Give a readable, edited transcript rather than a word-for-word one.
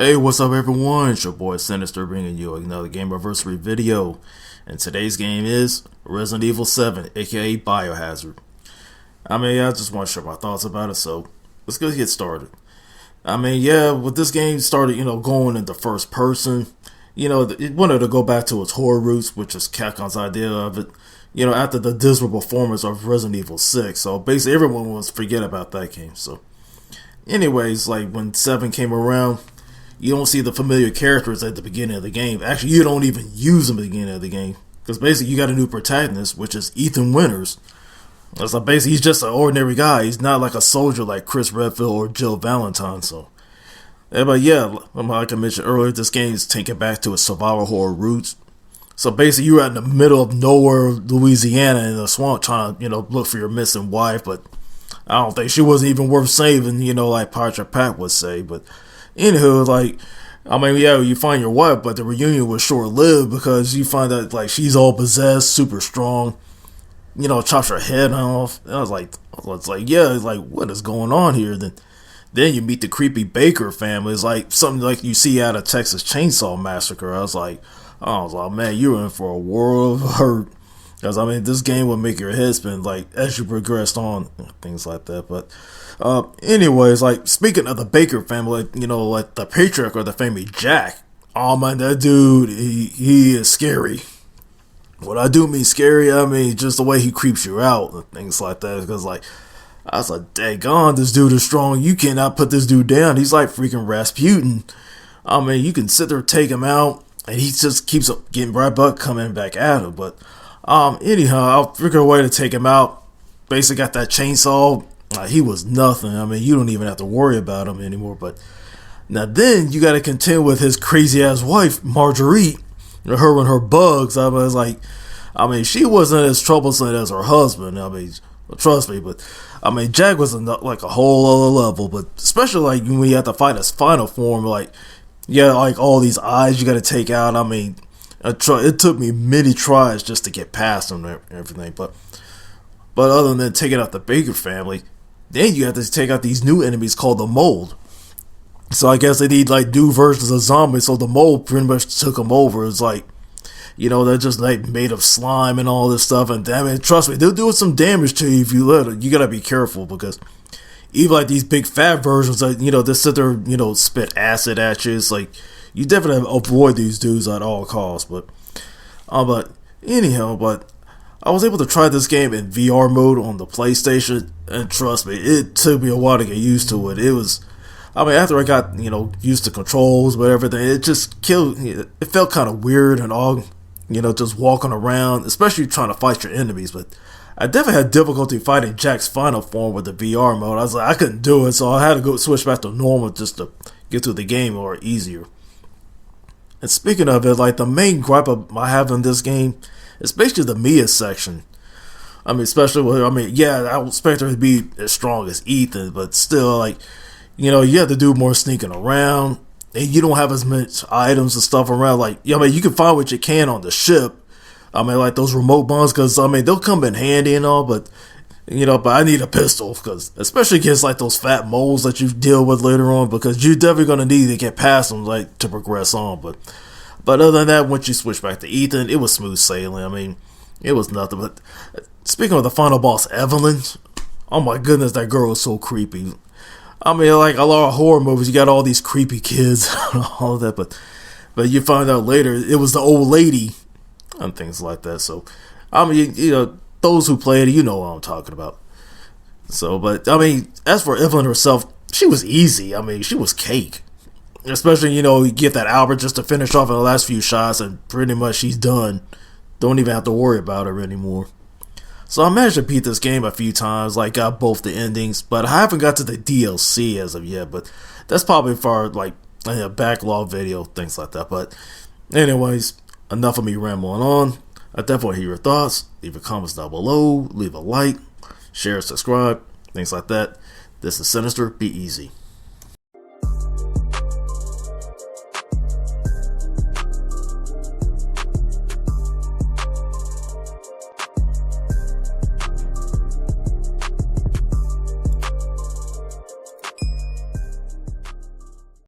Hey, what's up everyone? It's your boy Sinister bringing you another Gamerversary video. And today's game is Resident Evil 7, aka Biohazard. I just want to share my thoughts about it, so let's go get started. With this game started, going into first person, it wanted to go back to its horror roots, which is Capcom's idea of it, after the dismal performance of Resident Evil 6. So basically everyone wants to forget about that game. So anyways, like when 7 came around, you don't see the familiar characters at the beginning of the game. Actually, you don't even use them at the beginning of the game. Because basically, you got a new protagonist, which is Ethan Winters. So basically, he's just an ordinary guy. He's not like a soldier like Chris Redfield or Jill Valentine. So, like I mentioned earlier, this game is taken back to its survival horror roots. So basically, you're out in the middle of nowhere, Louisiana, in a swamp trying to, look for your missing wife. But I don't think she wasn't even worth saving, like Patrick Pat would say. But anywho, you find your wife, but the reunion was short-lived because you find that, she's all possessed, super strong, chops her head off. And I was like, what is going on here? Then you meet the creepy Baker family. It's like something like you see out of Texas Chainsaw Massacre. I was like, man, you're in for a world of hurt. Because, this game will make your head spin, as you progressed on, things like that. But, anyways, speaking of the Baker family, the patriarch of the family, Jack. Oh, man, that dude, he is scary. What I do mean scary, just the way he creeps you out and things like that. Because, I was like, daggone, this dude is strong. You cannot put this dude down. He's like freaking Rasputin. You can sit there, take him out, and he just keeps getting right back, coming back at him. But, anyhow, I'll figure a way to take him out. Basically got that chainsaw. He was nothing. You don't even have to worry about him anymore. But now then you got to contend with his crazy ass wife, Marguerite. Her and her bugs. She wasn't as troublesome as her husband. Trust me. But Jack was like a whole other level. But especially when you have to fight his final form, all these eyes you got to take out. It took me many tries just to get past them and everything, but other than taking out the Baker family, then you have to take out these new enemies called the Mold. So I guess they need new versions of zombies, so the Mold pretty much took them over. It's they're just made of slime and all this stuff, and trust me, they'll do some damage to you if you let it. You gotta be careful because even these big fat versions, they sit there, spit acid at you. It's you definitely have to avoid these dudes at all costs. But I was able to try this game in VR mode on the PlayStation, and trust me, it took me a while to get used to it. It was, after I got, used to controls, but everything, it just it felt kind of weird and all, just walking around, especially trying to fight your enemies. But I definitely had difficulty fighting Jack's final form with the VR mode. I was I couldn't do it, so I had to go switch back to normal just to get through the game more easier. And speaking of it, the main gripe I have in this game is basically the Mia section. Especially with, I would expect her to be as strong as Ethan, but still, you have to do more sneaking around, and you don't have as much items and stuff around. You can find what you can on the ship. Those remote bombs, because, they'll come in handy and all, but I need a pistol, because especially against those fat moles that you deal with later on, because you're definitely going to need to get past them to progress on. But other than that, once you switch back to Ethan, it was smooth sailing. It was nothing. But speaking of the final boss, Evelyn, oh my goodness, that girl was so creepy. A lot of horror movies, you got all these creepy kids and all of that, but you find out later it was the old lady and things like that. So those who played it, what I'm talking about. So, but, as for Evelyn herself, she was easy. She was cake. Especially, you get that Albert just to finish off in the last few shots, and pretty much she's done. Don't even have to worry about her anymore. So I managed to beat this game a few times, got both the endings, but I haven't got to the DLC as of yet, but that's probably for, a backlog video, things like that. But, anyways, enough of me rambling on. I definitely want to hear your thoughts. Leave your comments down below. Leave a like. Share, subscribe. Things like that. This is Sinister. Be easy.